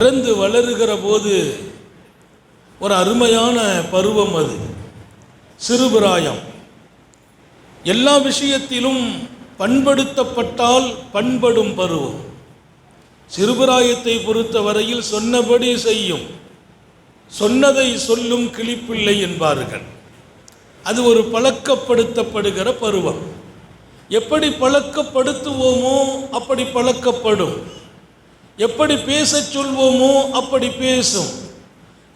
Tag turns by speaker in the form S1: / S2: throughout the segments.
S1: பிறந்து வளருகிற போது ஒரு அருமையான பருவம் அது. சிறுபிராயம். எல்லா விஷயத்திலும் பண்படுத்தப்பட்டால் பண்படும் பருவம். சிறுபிராயத்தை பொறுத்த வரையில் சொன்னபடி செய்யும், சொன்னதை சொல்லும் கிளிப்பிள்ளை என்பார்கள். அது ஒரு பழக்கப்படுத்தப்படுகிற பருவம். எப்படி பழக்கப்படுத்துவோமோ அப்படி பழக்கப்படும். எப்படி பேசச் சொல்வோமோ அப்படி பேசும்.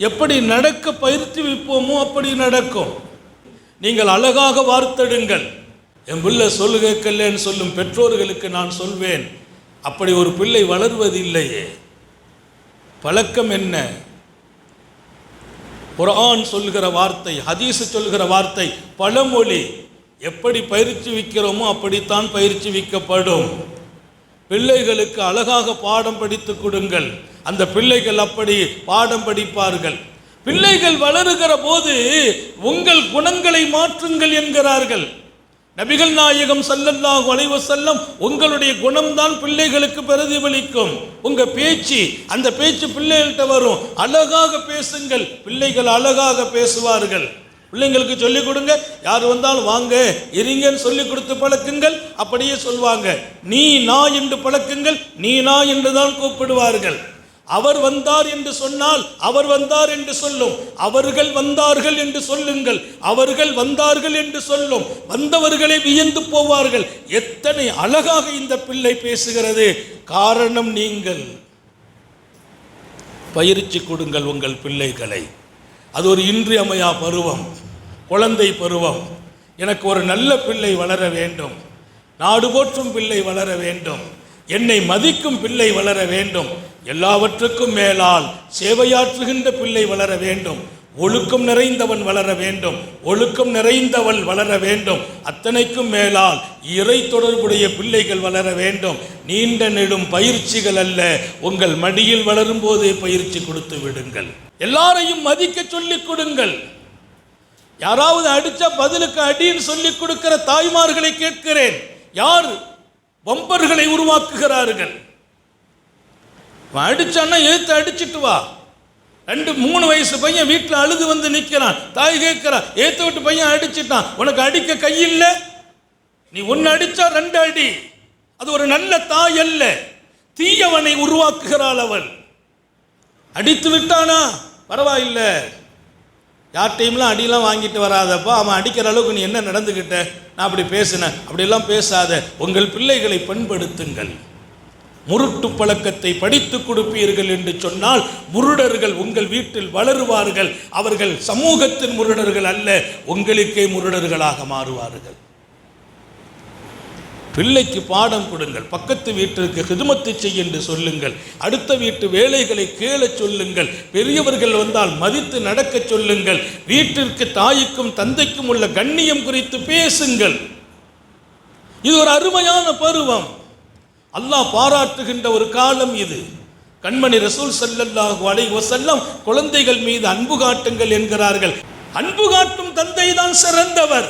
S1: எப்படி நடக்க பயிற்றுவிப்போமோ அப்படி நடக்கும். நீங்கள் அழகாக வார்த்தெடுங்கள். என் பிள்ளை சொல்லு கேட்கலன்னு சொல்லும் பெற்றோர்களுக்கு நான் சொல்வேன், அப்படி ஒரு பிள்ளை வளர்வதில்லையே. பழக்கம் என்ன? குர்ஆன் சொல்கிற வார்த்தை, ஹதீஸ் சொல்கிற வார்த்தை, பழமொழி. எப்படி பயிற்சிவிக்கிறோமோ அப்படித்தான் பயிற்சிவிக்கப்படும். பிள்ளைகளுக்கு அழகாக பாடம் படித்து கொடுங்கள். அந்த பிள்ளைகள் அப்படி பாடம் படிப்பார்கள். பிள்ளைகள் வளருகிற போது உங்கள் குணங்களை மாற்றுங்கள் என்கிறார்கள் நபிகள் நாயகம் ஸல்லல்லாஹு அலைஹி வஸல்லம். உங்களுடைய குணம்தான் பிள்ளைகளுக்கு பிரதிபலிக்கும். உங்க பேச்சு, அந்த பேச்சு பிள்ளைகள்கிட்ட வரும். அழகாக பேசுங்கள், பிள்ளைகள் அழகாக பேசுவார்கள். பிள்ளைங்களுக்கு சொல்லிக் கொடுங்க. யார் வந்தாலும் வாங்க இருங்கன்னு சொல்லி கொடுத்து பழக்குங்கள். அப்படியே சொல்வாங்க. நீ நான் என்று பழக்குங்கள். நீ நான் என்று தான் கூப்பிடுவார்கள். அவர் வந்தார் என்று சொன்னால் அவர் வந்தார் என்று சொல்லும். அவர்கள் வந்தார்கள் என்று சொல்லுங்கள். அவர்கள் வந்தார்கள் என்று சொல்லும். வந்தவர்களை வியந்து போவார்கள். எத்தனை அழகாக இந்த பிள்ளை பேசுகிறது. காரணம் நீங்கள் பயிற்சி கொடுங்கள் உங்கள் பிள்ளைகளை. அது ஒரு இன்றியமையா பருவம், குழந்தை பருவம். எனக்கு ஒரு நல்ல பிள்ளை வளர வேண்டும், நாடு போற்றும் பிள்ளை வளர வேண்டும், என்னை மதிக்கும் பிள்ளை வளர வேண்டும், எல்லாவற்றுக்கும் மேலால் சேவையாற்றுகின்ற பிள்ளை வளர வேண்டும், ஒழுக்கம் நிறைந்தவன் வளர வேண்டும், ஒழுக்கம் நிறைந்தவள் வளர வேண்டும், அத்தனைக்கும் மேலால் இறை தொடர்புடைய பிள்ளைகள் வளர வேண்டும். நீண்ட நெடும் பயிற்சிகள் அல்ல, உங்கள் மடியில் வளரும் போதே பயிற்சி கொடுத்து விடுங்கள். எல்லாரையும் மதிக்க சொல்லிக் கொடுங்கள். யாராவது அடிச்சா பதிலுக்கு அடின்னு சொல்லிக் கொடுக்கிற தாய்மார்களை கேட்கிறேன். யார் வம்பர்களை உருவாக்குகிறார்கள்? அடிச்சான்னா ஏத்து அடிச்சிட்டு வா. 2-3 வயசு பையன் வீட்டில் அழுது வந்து நிற்கிறான். தாய் கேட்கிறா, ஏத்து விட்டு பையன் அடிச்சிட்டான், உனக்கு அடிக்க கையில்லை, நீ ஒன்று அடிச்சா 2 அடி. அது ஒரு நல்ல தாய் அல்ல. தீயவனை உருவாக்குகிறாள் அவள். அடித்து விட்டானா பரவாயில்லை, யார்டைம்லாம் அடியெல்லாம் வாங்கிட்டு வராதப்பா, அவன் அடிக்கிற அளவுக்கு நீ என்ன நடந்துக்கிட்ட, நான் அப்படி பேசினேன், அப்படியெல்லாம் பேசாத. உங்கள் பிள்ளைகளை பண்படுத்துங்கள். முருட்டு பழக்கத்தை படித்து கொடுப்பீர்கள் என்று சொன்னால் முருடர்கள் உங்கள் வீட்டில் வளருவார்கள். அவர்கள் சமூகத்தின் முருடர்கள் அல்ல, உங்களுக்கே முருடர்களாக மாறுவார்கள். பிள்ளைக்கு பாடம் கொடுங்கள். பக்கத்து வீட்டிற்கு ஹிதுமத்து செய்ய என்று சொல்லுங்கள். அடுத்த வீட்டு வேலைகளை கேளச் சொல்லுங்கள். பெரியவர்கள் வந்தால் மதித்து நடக்க சொல்லுங்கள். வீட்டிற்கு தாய்க்கும் தந்தைக்கும் உள்ள கண்ணியம் குறித்து பேசுங்கள். இது ஒரு அருமையான பருவம். அல்லாஹ் பாராட்டுகின்ற ஒரு காலம் இது. கண்மணி ரசூல் ஸல்லல்லாஹு அலைஹி வஸல்லம் குழந்தைகள் மீது அன்பு காட்டுங்கள் என்கிறார்கள். அன்பு காட்டும் தந்தை தான் சிறந்தவர்.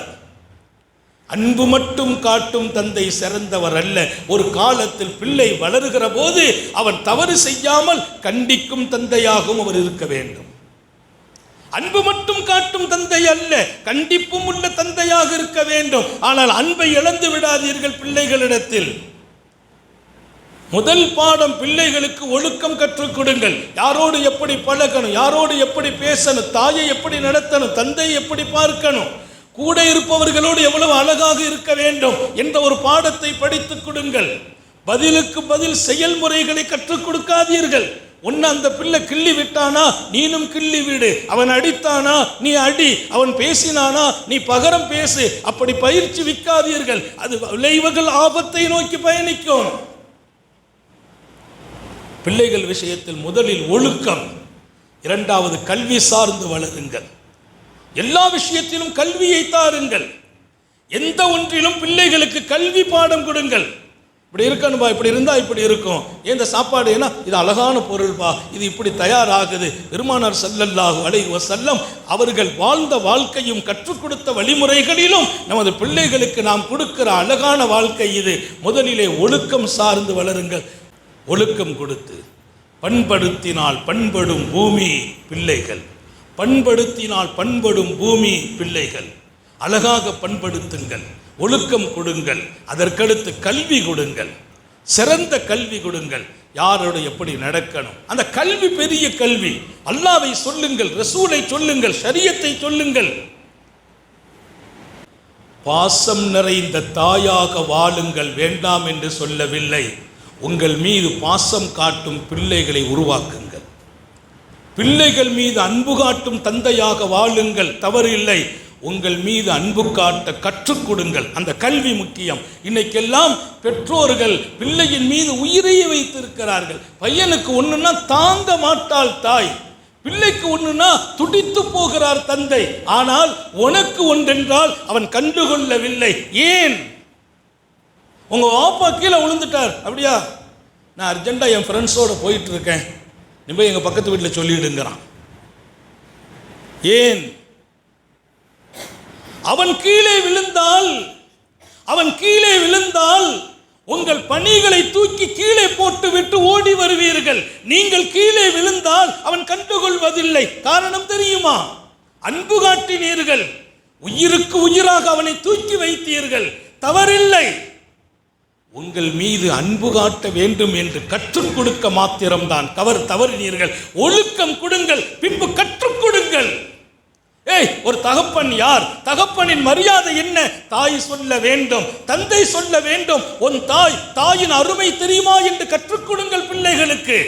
S1: அன்பு மட்டும் காட்டும் தந்தை சிறந்தவர் அல்ல. ஒரு காலத்தில் பிள்ளை வளருகிற போது அவன் தவறு செய்யாமல் கண்டிக்கும் தந்தையாகவும் அவர் இருக்க வேண்டும். அன்பு மட்டும் காட்டும் தந்தை அல்ல, கண்டிப்பும் உள்ள தந்தையாக இருக்க வேண்டும். ஆனால் அன்பை இழந்து விடாதீர்கள் பிள்ளைகளிடத்தில். முதல் பாடம், பிள்ளைகளுக்கு ஒழுக்கம் கற்றுக் கொடுங்கள். யாரோடு எப்படி பழகணும், யாரோடு எப்படி பேசணும், தாயை எப்படி நடத்தணும், தந்தையை எப்படி பார்க்கணும், கூட இருப்பவர்களோடு எவ்வளவு அழகாக இருக்க வேண்டும் என்ற ஒரு பாடத்தை படித்துக் கொடுங்கள். பதிலுக்கு பதில் செயல்முறைகளை கற்றுக் கொடுக்காதீர்கள். ஒன்னு அந்த பிள்ளை கிள்ளி விட்டானா நீனும் கிள்ளி விடு, அவன் அடித்தானா நீ அடி, அவன் பேசினானா நீ பகரம் பேசு. அப்படி பயிற்சி விக்காதீர்கள். அது விளைவுகள் ஆபத்தை நோக்கி பயணிக்கும். பிள்ளைகள் விஷயத்தில் முதலில் ஒழுக்கம், இரண்டாவது கல்வி சார்ந்து வளருங்கள். எல்லா விஷயத்திலும் கல்வியை தாருங்கள். எந்த ஒன்றிலும் பிள்ளைகளுக்கு கல்வி பாடம் கொடுங்கள். இப்படி இருக்கணும்பா, இப்படி இருந்தால் இப்படி இருக்கும், இந்த சாப்பாடு ஏன்னா இது அழகான பொருள்பா, இது இப்படி தயாராகுது. பெருமானார் ஸல்லல்லாஹு அலைஹி வஸல்லம் அவர்கள் வாழ்ந்த வாழ்க்கையும் கற்றுக் கொடுத்த வழிமுறைகளிலும் நமது பிள்ளைகளுக்கு நாம் கொடுக்கிற அழகான வாழ்க்கை இது. முதலிலே ஒழுக்கம் சார்ந்து வளருங்கள். ஒழுக்கம் கொடுத்து பண்படுத்தினால் பண்படும் பூமி பிள்ளைகள். பண்படுத்தினால் பண்படும் பூமி பிள்ளைகள். அழகாக பண்படுத்துங்கள், ஒழுக்கம் கொடுங்கள், அதற்கடுத்து கல்வி கொடுங்கள், சிறந்த கல்வி கொடுங்கள். யாரோடு எப்படி நடக்கணும், அந்த கல்வி பெரிய கல்வி. அல்லாஹ்வை சொல்லுங்கள், ரசூலை சொல்லுங்கள், ஷரியத்தை சொல்லுங்கள். பாசம் நிறைந்த தாயாக வாழுங்கள், வேண்டாம் என்று சொல்லவில்லை. உங்கள் மீது பாசம் காட்டும் பிள்ளைகளை உருவாக்குங்கள். பிள்ளைகள் மீது அன்பு காட்டும் தந்தையாக வாழுங்கள், தவறு இல்லை. உங்கள் மீது அன்பு காட்ட கற்றுக் கொடுங்கள், அந்த கல்வி முக்கியம். இன்னைக்கெல்லாம் பெற்றோர்கள் பிள்ளையின் மீது உயிரையே வைத்திருக்கிறார்கள். பையனுக்கு ஒன்றுனா தாங்க மாட்டாள் தாய், பிள்ளைக்கு ஒன்றுனா துடித்து போகிறார் தந்தை. ஆனால் உனக்கு ஒன்றென்றால் அவன் கண்டுகொள்ளவில்லை. ஏன்? உங்க வாப்பா கீழே விழுந்துட்டார், அப்படியா? நான் அர்ஜென்ட்டா என் ஃப்ரெண்ட்ஸோட போயிட்டு இருக்கேன், நீ போய் எங்க பக்கத்து வீட்டில் சொல்லிடுங்கிறான். ஏன்? அவன் கீழே விழுந்தால் உங்கள் பணிகளை தூக்கி கீழே போட்டு விட்டு ஓடி வருவீர்கள். நீங்கள் கீழே விழுந்தால் அவன் கண்டுகொள்வதில்லை. காரணம் தெரியுமா? அன்பு காட்டினீர்கள், உயிருக்கு உயிராக அவனை தூக்கி வைத்தீர்கள், தவறில்லை. உங்கள் மீது அன்பு காட்ட வேண்டும் என்று கற்றுக் கொடுக்க மாத்திரம்தான் தவறினீர்கள். ஒழுக்கம் கொடுங்கள், பின்பு கற்றுக் கொடுங்கள். ஒரு தகப்பன் யார்? தகப்பனின் மரியாதை என்ன? தாய் சொல்ல வேண்டும், தந்தை சொல்ல வேண்டும். உன் தாயின் அருமை தெரியுமா என்று கற்றுக் கொடுங்கள் பிள்ளைகளுக்கு.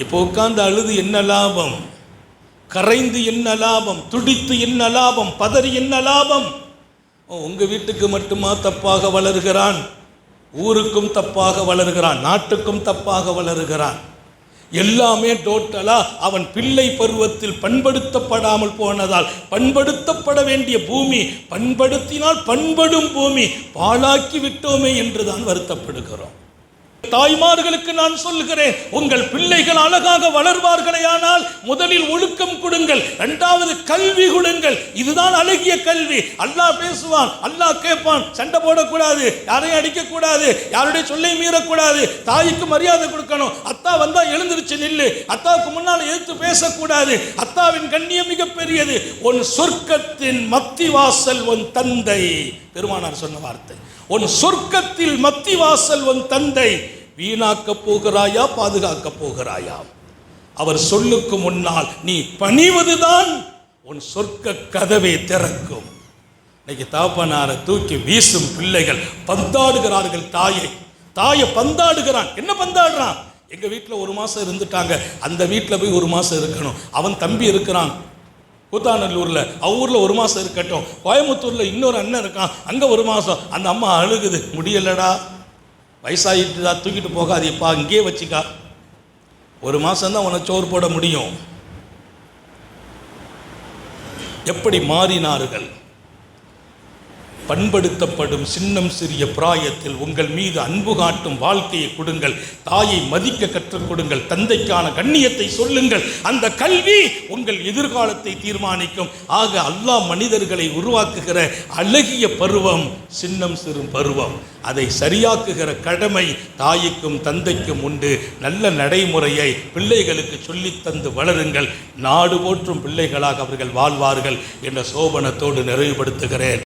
S1: இப்போ உட்கார்ந்து அழுது என்ன லாபம்? கரைந்து என்ன லாபம்? துடித்து என்ன லாபம்? பதறி என்ன லாபம்? உங்க வீட்டுக்கு மட்டுமா தப்பாக வளர்கிறான்? ஊருக்கும் தப்பாக வளர்கிறான், நாட்டுக்கும் தப்பாக வளர்கிறான். எல்லாமே டோட்டலா அவன் பிள்ளை பருவத்தில் பண்படுத்தப்படாமல் போனதால், பண்படுத்தப்பட வேண்டிய பூமி பண்படுத்தினால் பண்படும் பூமி பாழாக்கி விட்டோமே என்றுதான் வருத்தப்படுகிறோம். தாய்மார்களுக்கு நான் சொல்கிறேன், உங்கள் பிள்ளைகள் அழகாக வளர்வார்களேயானால் முதலில் ஒழுக்கம் கொடுங்கள், இரண்டாவது கல்வி கொடுங்கள். இதுதான் அழகிய கல்வி. அல்லாஹ் பேசுவான், அல்லாஹ் கேட்பான். சண்டை போடக்கூடாது, யாரையும் அடிக்கக்கூடாது, யாருடைய சொல்லை மீறக்கூடாது, தாய்க்கு மரியாதை கொடுக்கணும். அத்தா வந்தா எழுந்திருச்சு நில்லு, அத்தாவுக்கு முன்னால் எதிர்த்து பேசக்கூடாது. அத்தாவின் கண்ணியம் மிக பெரியது. உன் சொர்க்கத்தின் மத்திவாசல் உன் தந்தை. பெருமானார் சொன்ன வார்த்தை, உன் சொர்க்கத்தில் மத்திவாசல் உன் தந்தை. வீணாக்க போகிறாயா, பாதுகாக்க போகிறாயா? அவர் சொல்லுக்கு முன்னால் நீ பணிவதுதான் உன் சொர்க்க கதவை திறக்கும். இன்னைக்கு தாப்பனாரை தூக்கி வீசும் பிள்ளைகள் பந்தாடுகிறார்கள். தாயை பந்தாடுகிறான். என்ன பந்தாடுறான்? எங்க வீட்டில் 1 மாசம் இருந்துட்டாங்க, அந்த வீட்டில் போய் 1 மாசம் இருக்கணும். அவன் தம்பி இருக்கிறான் கூத்தாநல்லூரில், ஊரில் 1 மாதம் இருக்கட்டும். கோயம்புத்தூரில் இன்னொரு அண்ணன் இருக்கான், அங்கே 1 மாதம். அந்த அம்மா அழுகுது, முடியலடா, வயசாகிட்டுதா, தூக்கிட்டு போகாதீப்பா, இங்கே வச்சுக்கா, 1 மாதம்தான் உனக்கு சோறு போட முடியும். எப்படி மாறினார்கள்? பண்படுத்தப்படும் சின்னம் சிறிய பிராயத்தில் உங்கள் மீது அன்பு காட்டும் வாழ்க்கையை கொடுங்கள். தாயை மதிக்க கற்றுக் கொடுங்கள், தந்தைக்கான கண்ணியத்தை சொல்லுங்கள். அந்த கல்வி உங்கள் எதிர்காலத்தை தீர்மானிக்கும். ஆக அல்லாஹ் மனிதர்களை உருவாக்குகிற அழகிய பருவம் சின்னம் சிறு பருவம். அதை சரியாக்குகிற கடமை தாய்க்கும் தந்தைக்கும் உண்டு. நல்ல நடைமுறையை பிள்ளைகளுக்கு சொல்லித்தந்து வளருங்கள். நாடு போற்றும் பிள்ளைகளாக அவர்கள் வாழ்வார்கள் என்ற சோபனத்தோடு நிறைவுபடுத்துகிறேன்.